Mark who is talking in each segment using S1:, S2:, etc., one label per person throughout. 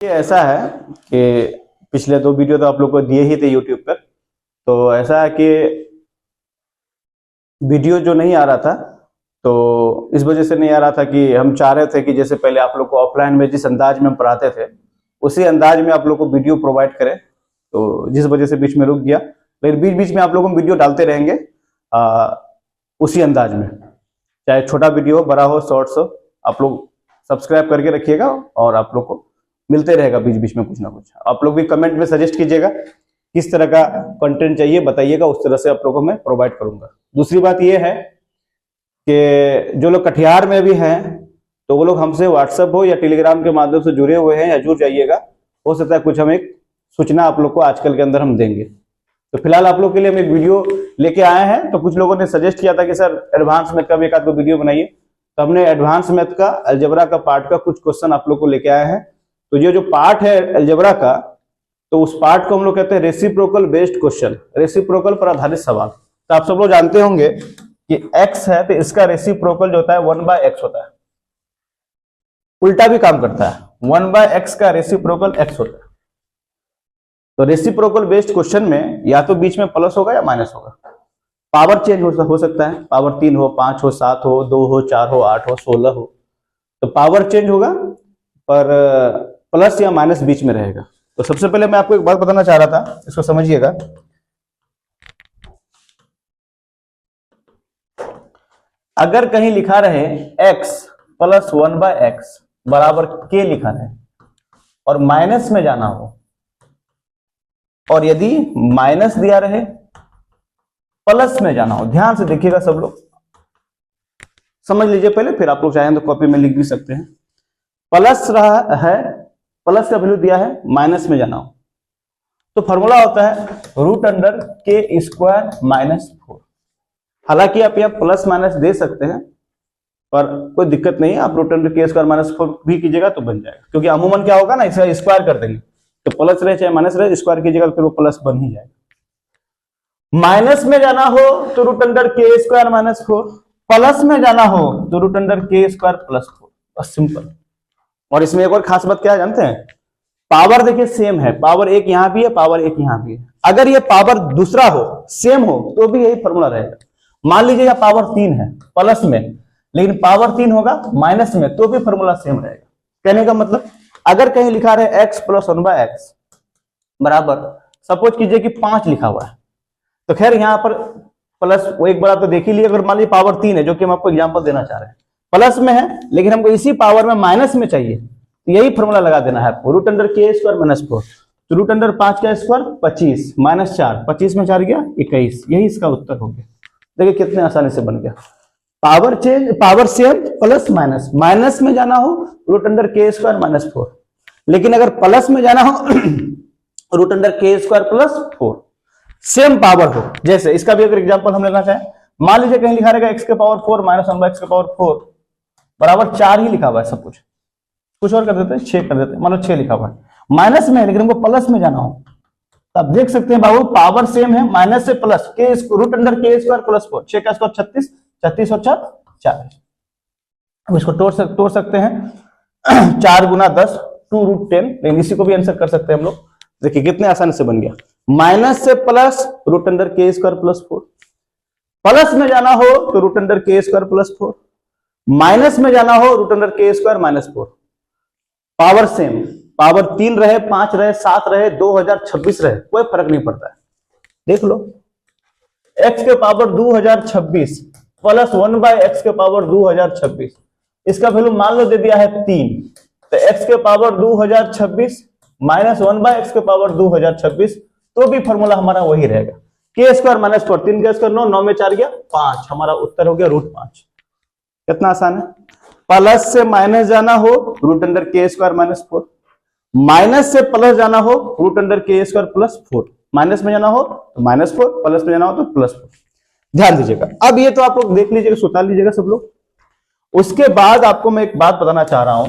S1: ये ऐसा है कि पिछले 2 वीडियो तो आप लोग को दिए ही थे यूट्यूब पर। तो ऐसा है कि वीडियो जो नहीं आ रहा था, तो इस वजह से नहीं आ रहा था कि हम चाह रहे थे कि जैसे पहले आप लोग को ऑफलाइन में जिस अंदाज में हम पढ़ाते थे उसी अंदाज में आप लोग को वीडियो प्रोवाइड करें, तो जिस वजह से बीच में रुक गया। लेकिन बीच बीच में आप लोगों को वीडियो डालते रहेंगे उसी अंदाज में, चाहे छोटा वीडियो हो, बड़ा हो, शॉर्ट्स हो। आप लोग सब्सक्राइब करके रखिएगा और आप लोग को मिलते रहेगा बीच बीच में कुछ ना कुछ। आप लोग भी कमेंट में सजेस्ट कीजिएगा किस तरह का कंटेंट चाहिए, बताइएगा, उस तरह से आप लोगों को मैं प्रोवाइड करूंगा। दूसरी बात यह है कि जो लोग कटिहार में भी हैं तो वो लोग हमसे व्हाट्सएप हो या टेलीग्राम के माध्यम से जुड़े हुए हैं या जुड़ जाइएगा। हो सकता है कुछ हम एक सूचना आप लोग को आजकल के अंदर हम देंगे। तो फिलहाल आप लोग के लिए हम एक वीडियो लेके आए हैं। तो कुछ लोगों ने सजेस्ट किया था कि सर एडवांस मैथ का भी एक आध वीडियो बनाइए, तो हमने एडवांस मैथ का अलजेब्रा का पार्ट का कुछ क्वेश्चन आप लोग को लेके आए हैं। तो ये जो पार्ट है अलजेब्रा का, तो उस पार्ट को हम लोग कहते हैं रेसिप्रोकल बेस्ड क्वेश्चन, रेसिप्रोकल पर आधारित सवाल। तो आप सब लोग जानते होंगे कि x है तो इसका रेसिप्रोकल जो होता है 1/x होता है। उल्टा भी काम करता है, 1/x का रेसिप्रोकल x होता है। तो रेसिप्रोकल बेस्ड क्वेश्चन में या तो बीच में प्लस होगा या माइनस होगा। पावर चेंज हो सकता है, पावर 3 हो, 5 हो, 7 हो, 2 हो, 4 हो, 8 हो, 16 हो। तो पावर चेंज होगा पर प्लस या माइनस बीच में रहेगा। तो सबसे पहले मैं आपको एक बात बताना चाह रहा था, इसको समझिएगा। अगर कहीं लिखा रहे x + 1/x बराबर k लिखा रहे और माइनस में जाना हो, और यदि माइनस दिया रहे प्लस में जाना हो, ध्यान से देखिएगा सब लोग, समझ लीजिए पहले, फिर आप लोग चाहें तो कॉपी में लिख भी सकते हैं। प्लस रहा है, प्लस का वैल्यू दिया है, माइनस में जाना हो, तो फॉर्मूला होता है √k² -4। हालांकि आप यहाँ प्लस माइनस दे सकते हैं पर कोई दिक्कत नहीं है, आप √k² -4 भी कीजिएगा तो बन जाएगा, क्योंकि अमूमन क्या होगा ना, इसे स्क्वायर कर देंगे, तो प्लस रहे चाहे माइनस रहे, स्क्वायर कीजिएगा तो फिर वो प्लस बन ही जाएगा। माइनस में जाना हो तो √k² -4, प्लस में जाना हो तो √k² +4, बस सिंपल। और इसमें एक और खास बात क्या है जानते हैं, पावर देखिए सेम है, पावर 1 यहां भी है, पावर 1 यहां भी है। अगर ये पावर दूसरा हो, सेम हो, तो भी यही फॉर्मूला रहेगा। मान लीजिए यह पावर 3 है प्लस में, लेकिन पावर 3 होगा माइनस में, तो भी फॉर्मूला सेम रहेगा। कहने का मतलब, अगर कहीं लिखा रहे x + 1/x बराबर, सपोज कीजिए कि 5 लिखा हुआ है, तो खैर यहां पर प्लस वो एक बड़ा तो देख ही लिया। अगर मान लीजिए पावर 3 है, जो कि हम आपको एग्जांपल देना चाह रहे हैं, प्लस में है लेकिन हमको इसी पावर में माइनस में चाहिए, तो यही फॉर्मूला लगा देना है आपको, √k² -4। तो √5 का स्क्वायर 25 -4, 25 में 4 गया 21, यही इसका उत्तर हो गया। देखिए कितने आसानी से बन गया। Power change, power same, plus minus, minus में जाना हो √k² -4, लेकिन अगर प्लस में जाना हो √k² +4, सेम पावर हो। जैसे इसका भी अगर एग्जांपल हम लेना चाहें, मान लीजिए कहीं लिखा रहेगा x⁴ - 1/x⁴ बराबर 4 ही लिखा हुआ है, सब कुछ और कर देते हैं, 6 कर देते हैं, मान लो 6 लिखा हुआ है, माइनस में है लेकिन हमको प्लस में जाना हो, तो आप देख सकते हैं बाबू पावर सेम है, माइनस से प्लस, √k² +4, 6 का स्क्वायर 36, 36 और 4 40। अब इसको तोड़ सकते हैं 4 × 10 2√10, लेकिन इसी को भी आंसर कर सकते हैं हम लोग। देखिए कितने आसानी से बन गया, माइनस से प्लस √k² +4, प्लस में जाना हो तो √k² +4, माइनस में जाना हो √k² -4। पावर सेम, पावर 3 रहे, 5 रहे, 7 रहे, 2026 रहे, कोई फर्क नहीं पड़ता है। देख लो, x के पावर 2026 प्लस 1/x के पावर 2026, इसका वैल्यू मान लो दे दिया है 3, तो x के पावर 2026 माइनस 1/x के पावर 2026, तो भी फॉर्मूला हमारा वही रहेगा, k² -4, 3 का स्क्वायर 9, 9 में 4 गया 5, हमारा उत्तर हो गया √5। कितना आसान है। प्लस से माइनस जाना हो √k² -4, माइनस से प्लस जाना हो √k² +4, माइनस में जाना हो तो -4, प्लस में जाना हो तो +4। ध्यान दीजिएगा। अब ये तो आप लोग देख लीजिएगा, सुता लीजिएगा सब लोग। उसके बाद आपको मैं एक बात बताना चाह रहा हूं,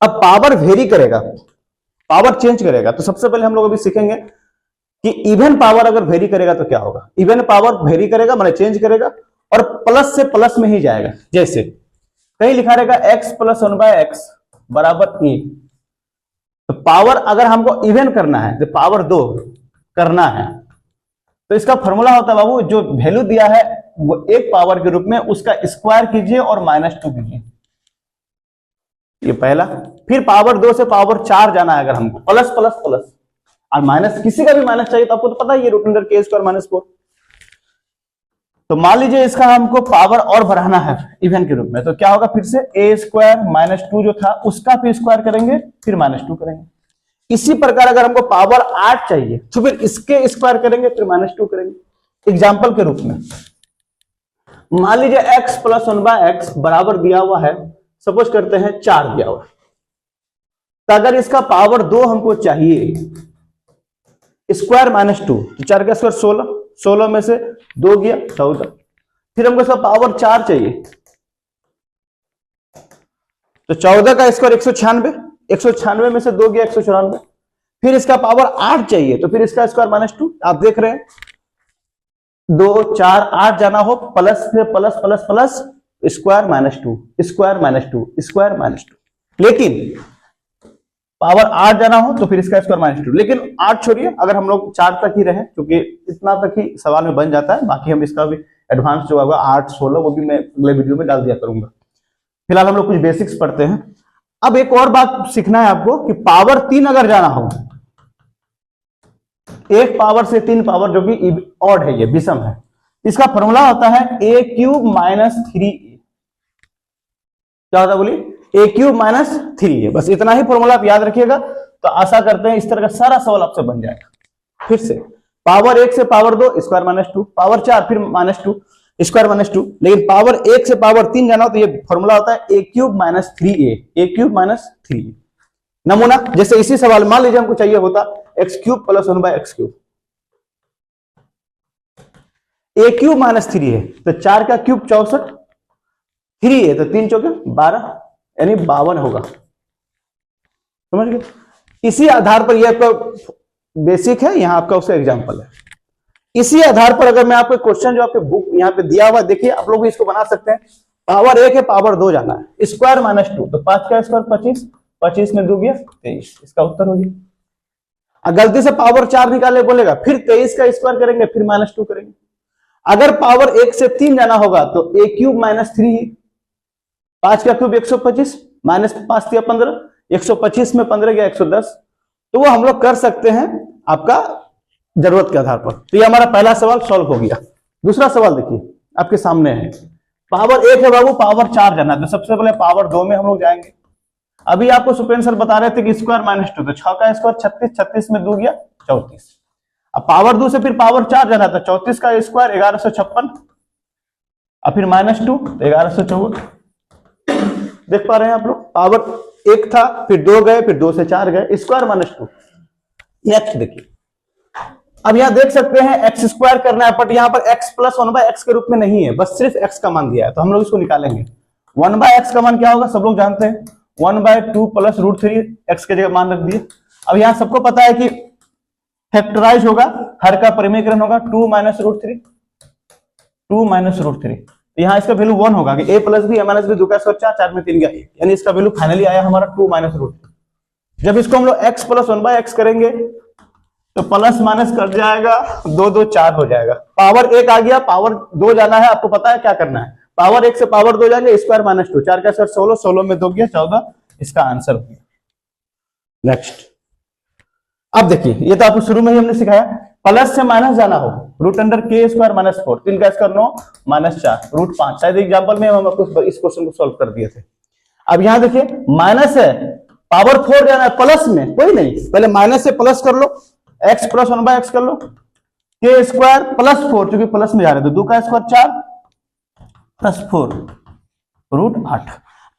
S1: अब पावर वेरी करेगा, पावर चेंज करेगा, तो सबसे पहले हम लोग अभी सीखेंगे कि इवन पावर अगर वेरी करेगा तो क्या होगा। इवन पावर वेरी करेगा माने चेंज करेगा और प्लस से प्लस में ही जाएगा। जैसे कहीं लिखा रहेगा x + 1/x बराबर ए। तो पावर अगर हमको इवन करना है तो पावर 2 करना है तो इसका फॉर्मूला होता है बाबू, जो वैल्यू दिया है वो एक पावर के रूप में उसका स्क्वायर कीजिए और -2 कीजिए, ये पहला। फिर पावर 2 से पावर 4 जाना है अगर हमको, प्लस प्लस प्लस और माइनस, किसी का भी माइनस चाहिए तो आपको तो पता ही है √k² -4। तो मान लीजिए इसका हमको पावर और बढ़ाना है इवन के रूप में, तो क्या होगा, फिर से a² -2 जो था उसका फिर स्क्वायर करेंगे फिर -2 करेंगे। इसी प्रकार अगर हमको पावर 8 चाहिए तो फिर इसके स्क्वायर करेंगे फिर -2 करेंगे। एग्जाम्पल के रूप में मान लीजिए x + 1/x बराबर दिया हुआ है, सपोज करते हैं 4 दिया हुआ है, तो अगर इसका पावर 2 हमको चाहिए स्क्वायर -2, तो 4 का स्क्वायर 16, 16 में से 2 गया 14। फिर हमको इसका पावर 4 चाहिए तो 14 का स्क्वायर 196, 196 में से 2 गया 194। फिर इसका पावर 8 चाहिए तो फिर इसका स्क्वायर -2, आप देख रहे हैं 2 4 8 जाना हो, प्लस फिर plus plus plus square -2 square -2 square -2। लेकिन पावर 8 जाना हो तो फिर इसका स्क्वायर -2। लेकिन 8 छोड़िए, अगर हम लोग 4 तक ही रहे, क्योंकि इतना तक ही सवाल में बन जाता है, बाकी हम इसका भी एडवांस जो होगा 8 16 वो भी मैं अगले वीडियो में डाल दिया करूंगा। फिलहाल हम लोग कुछ बेसिक्स पढ़ते हैं। अब एक और बात सीखना है आपको कि पावर 3 अगर जाना हो, एक पावर से 3 पावर जो कि ऑड है, ये विषम है, इसका फॉर्मूला होता है a³ - 3a। क्या होता है बोलिए, a³ - 3a। बस इतना ही फॉर्मूला आप याद रखिएगा, तो आशा करते हैं इस तरह का सारा सवाल आपसे बन जाएगा। फिर से पावर 1 से पावर 2 स्क्वायर -2, पावर 4 फिर -2 स्क्वायर -2। लेकिन पावर 1 से पावर 3 जाना हो तो ये फॉर्मूला होता है a³ - 3a, a³ - 3a। नमूना जैसे इसी सवाल मान लीजिए हमको चाहिए होता x³ + 1/x³, a³ - 3 है तो 4 का क्यूब 64, 3 है तो 3 चौके 12, यानी 52 होगा। समझ गए। इसी आधार पर यह आपका बेसिक है, यहां आपका उसका एग्जांपल है। इसी आधार पर अगर मैं आपको क्वेश्चन जो आपके बुक यहाँ पे दिया हुआ, देखिए आप लोग भी इसको बना सकते हैं। पावर 1 है, पावर 2 जाना है, स्क्वायर -2, तो 5 का स्क्वायर 25, 25 में 2 गया 23, इसका उत्तर हो गया। गलती से पावर 4 निकाले बोलेगा, फिर 23 का स्क्वायर करेंगे फिर -2 करेंगे। अगर पावर 1 से 3 जाना होगा तो a³ - 3 है, 5 का क्यूब 125, -5 दिया 15, 125 में 15 गया 110। तो वो हम लोग कर सकते हैं आपका जरूरत के आधार पर। तो ये हमारा पहला सवाल सॉल्व हो गया। दूसरा सवाल देखिए आपके सामने है, पावर 1 है बाबू, पावर 4 जाना है, तो सबसे पहले पावर 2 में हम लोग जाएंगे। अभी आपको सुपेन सर बता रहे थे कि स्क्वायर -2, तो 6 का स्क्वायर 36, 36 में 2 गया 34। अब पावर 2 से फिर पावर 4 जाना था, 34 का स्क्वायर 1156, और फिर -2 तो 1154। देख पा रहे हैं आप लोग, पावर 1 था फिर 2 गए फिर 2 से 4 गए, स्क्वायर -2। नेक्स्ट देखिए, अब यहां देख सकते हैं x² करना है, बट यहां पर x + 1/x के रूप में नहीं है, बस सिर्फ x का मान दिया है, तो हम लोग इसको निकालेंगे। 1/x का मान क्या होगा, सब लोग जानते हैं, 1/2 + √3, x के जगह मान रख दिए। अब यहां सबको पता है कि फैक्टराइज होगा, हर का परिमेयकरण होगा, 2 - √3, 2 - √3। यहां इसका वैल्यू 1 होगा कि a + b a - b 2 का स्क्वायर 4, 4 में 3 गया 1, यानी इसका वैल्यू फाइनली आया हमारा 2 - √3। जब इसको हम लोग x + 1/x करेंगे तो प्लस माइनस कट जाएगा, 2 2 4 हो जाएगा। पावर 1 आ गया, पावर 2 जाना है, आपको पता है क्या करना है, पावर 1 से पावर 2 जाएंगे, स्क्वायर -2, 4 का स्क्वायर 16, 16 में 2 गया 14, इसका आंसर हो गया। नेक्स्ट, अब देखिए ये तो आपको शुरू में ही हमने सिखाया, प्लस से माइनस जाना हो, √k² - 4, 3 का स्क्वायर 9, -4, √5। शायद एग्जाम्पल में हम आपको इस क्वेश्चन को सोल्व कर दिए थे। अब यहां देखिए माइनस है, पावर 4 जाना है, प्लस में कोई नहीं, पहले माइनस से प्लस कर लो, x + 1/x कर लो, k² + 4, चूंकि प्लस में जा रहे तो 2 का स्क्वायर 4 + 4 √8।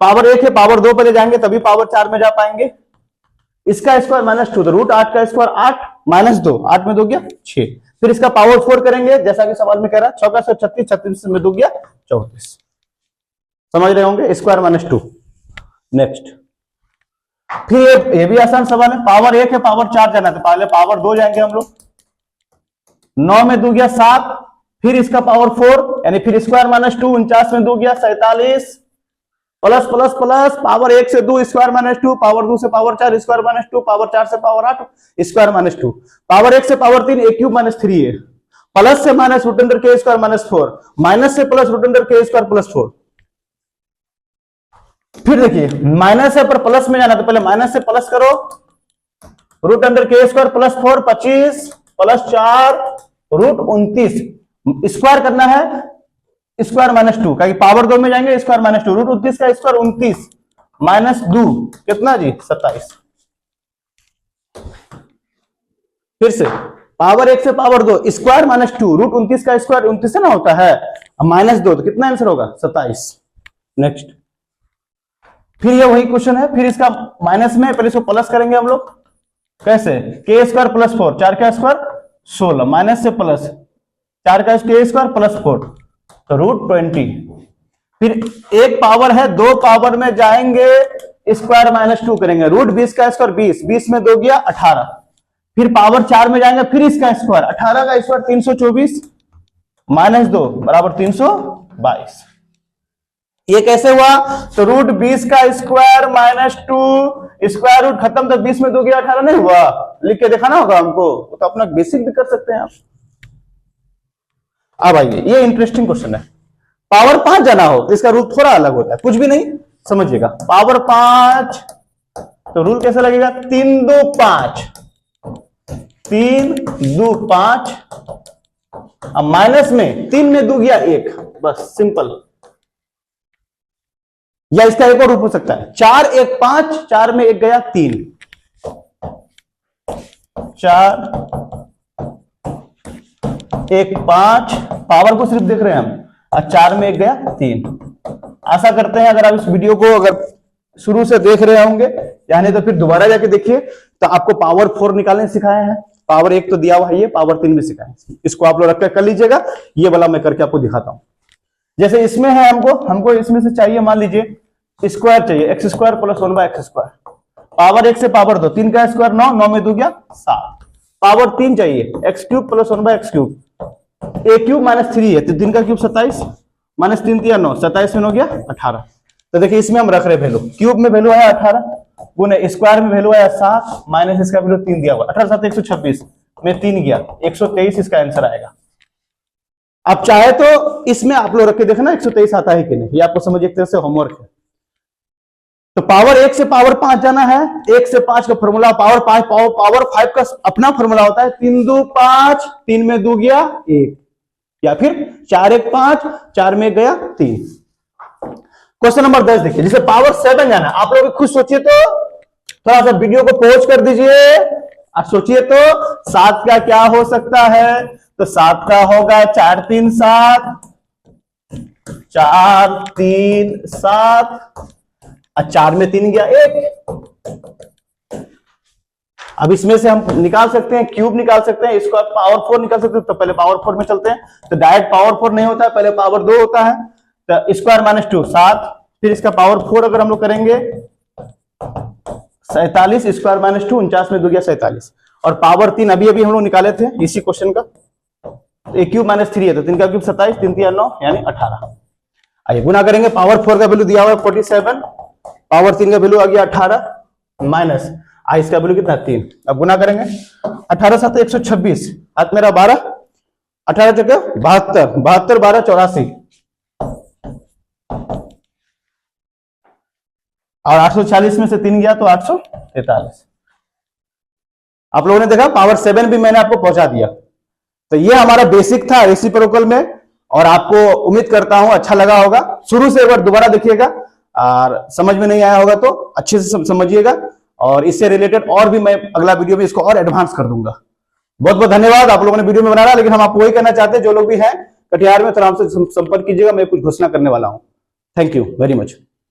S1: पावर 1 है, पावर 2 पहले जाएंगे तभी पावर 4 में जा पाएंगे। इसका स्क्वायर -2, तो √8 का स्क्वायर 8 -2, 8 में 2 गया 6। फिर इसका पावर 4 करेंगे, जैसा कि सवाल में कह रहा है, 6 का स्क्वायर 36, 36 में 2 गया 34। समझ रहे होंगे, स्क्वायर -2। नेक्स्ट, फिर ये भी आसान सवाल है, पावर 1 है, पावर 4 जाना है, तो पहले पावर 2 जाएंगे हम लोग, 9 में 2 गया 7, फिर इसका पावर 4, यानी फिर स्क्वायर -2, 49 में 2 गया 47, प्लस प्लस प्लस पावर 1 से 2 स्क्वायर माइनस 2, पावर 2 से पावर 4 स्क्वायर माइनस 2, पावर 4 से पावर 8 स्क्वायर माइनस 2, पावर 1 से पावर 3 a क्यूब माइनस 3 है, प्लस से माइनस रूट अंडर के स्क्वायर माइनस 4, माइनस से प्लस रूट अंडर के स्क्वायर प्लस 4। फिर देखिए माइनस है पर प्लस में जाना, तो पहले माइनस से प्लस करो, रूट अंडर के square plus 4 25 plus 4 root 29, square करना है स्क्वायर माइनस 2, कहीं पावर 2 में जाएंगे स्क्वायर माइनस 2, रूट 29 का स्क्वायर 29 माइनस 2 कितना जी 27। फिर से पावर 1 से पावर 2 स्क्वायर माइनस 2, रूट 29 का स्क्वायर 29 से ना होता है, माइनस 2 तो कितना आंसर होगा 27। नेक्स्ट, फिर ये वही क्वेश्चन है, फिर इसका माइनस में पहले इसको प्लस करेंगे हम लोग, कैसे के स्क्वायर प्लस 4 4 का स्क्वायर 16 माइनस से प्लस 4 का स्क्वायर प्लस 4 तो रूट 20। फिर एक पावर है, दो पावर में जाएंगे स्क्वायर माइनस 2 करेंगे, रूट 20 का स्क्वायर 20 20 में 2 गया 18, फिर पावर 4 में जाएंगे फिर इसका स्क्वायर 18 का स्क्वायर 324 माइनस 2 बराबर 322। ये कैसे हुआ, तो रूट 20 का स्क्वायर माइनस 2 स्क्वायर रूट खत्म, तो 20 में 2 गया 18 नहीं हुआ, लिख के दिखाना होगा हमको, तो अपना बेसिक भी कर सकते हैं आप। अब आइए ये इंटरेस्टिंग क्वेश्चन है, पावर 5 जाना हो तो इसका रूल थोड़ा अलग होता है, कुछ भी नहीं समझिएगा, पावर 5 तो रूल कैसे लगेगा 3 2 5 3 2 5, अब माइनस में 3 में 2 गया 1, बस सिंपल। या इसका एक और रूप हो सकता है 4 1 5, 4 में 1 गया 3 4 1 5, पावर को सिर्फ देख रहे हैं हम, और 4 में 1 गया 3। आशा करते हैं अगर आप इस वीडियो को अगर शुरू से देख रहे होंगे, यानी तो फिर दोबारा जाके देखिए, तो आपको पावर 4 निकालने सिखाए हैं, पावर 1 तो दिया हुआ है, ये पावर 3 भी सिखाए, इसको आप लोग रख कर लीजिएगा, ये वाला मैं करके आपको दिखाता हूं। जैसे इसमें है हमको इसमें से चाहिए, मान लीजिए स्क्वायर चाहिए, x square plus 1/x square, power 1 से पावर 2 3 का स्क्वायर 9 9 में 2 गया 7, पावर 3 चाहिए x cube plus 1/x cube, a cube minus 3 है तो 3 का क्यूब 27 माइनस 3 3 9 27 में हो गया 18। तो देखिए इसमें हम रख रहे वैल्यू, क्यूब में वैल्यू आया 18 गुने स्क्वायर में वैल्यू आया 7 माइनस इसका वैल्यू 3 दिया हुआ, 18 7 126 में 3 गया 123 इसका आंसर आएगा। आप चाहे तो इसमें आप लोग रख के देखना 123 आता है कि नहीं, ये आपको समझ एक तरह से होमवर्क है। तो पावर 1 से पावर 5 जाना है, 1 से 5 का फॉर्मूला पावर 5 पावर 5 का अपना फॉर्मूला होता है 3 2 5 3 में 2 गया 1, या फिर 4 1 5 4 में गया 3। क्वेश्चन नंबर 10 देखिए, जिसे पावर 7 जाना है, आप लोग खुद सोचिए, तो थोड़ा सा वीडियो को पॉज कर दीजिए और सोचिए तो 7 का क्या हो सकता है, तो 7 का होगा 4 3 7 4 3 7 और 4 में 3 गया 1। अब इसमें से हम निकाल सकते हैं, क्यूब निकाल सकते हैं, इसको पावर 4 निकाल सकते हैं, तो पहले पावर 4 में चलते हैं, तो डायरेक्ट पावर 4 नहीं होता है, पहले पावर 2 होता है, तो स्क्वायर माइनस 2 7, फिर इसका पावर 4 अगर हम लोग करेंगे 47 स्क्वायर माइनस 2 49 में 2 गया 47, और पावर 3 अभी अभी हम लोग निकाले थे इसी क्वेश्चन का, ए क्यूब माइनस 3 है तो 3 का क्यूब 27 3 3 9 यानी 18। आइए गुना करेंगे, पावर 4 का वैल्यू दिया हुआ है 47, पावर 3 का वैल्यू आ गया 18 माइनस इसका वैल्यू कितना 3, अब गुना करेंगे 18 7 126 हाथ मेरा 12 18 जगह 72 72 12 84 और 840 में से 3 गया तो 843। आप लोगों ने देखा पावर 7 भी मैंने आपको पहुंचा दिया। तो ये हमारा बेसिक था रेसिप्रोकल में, और आपको उम्मीद करता हूं अच्छा लगा होगा। शुरू से एक बार दोबारा देखिएगा और समझ में नहीं आया होगा तो अच्छे से समझिएगा, और इससे रिलेटेड और भी मैं अगला वीडियो में इसको और एडवांस कर दूंगा। बहुत बहुत धन्यवाद, आप लोगों ने वीडियो में बना रहा, लेकिन हम आपको वही करना चाहते हैं, जो लोग भी हैं कटिहार में तो हमसे संपर्क कीजिएगा, मैं कुछ घोषणा करने वाला हूं। Thank you very much.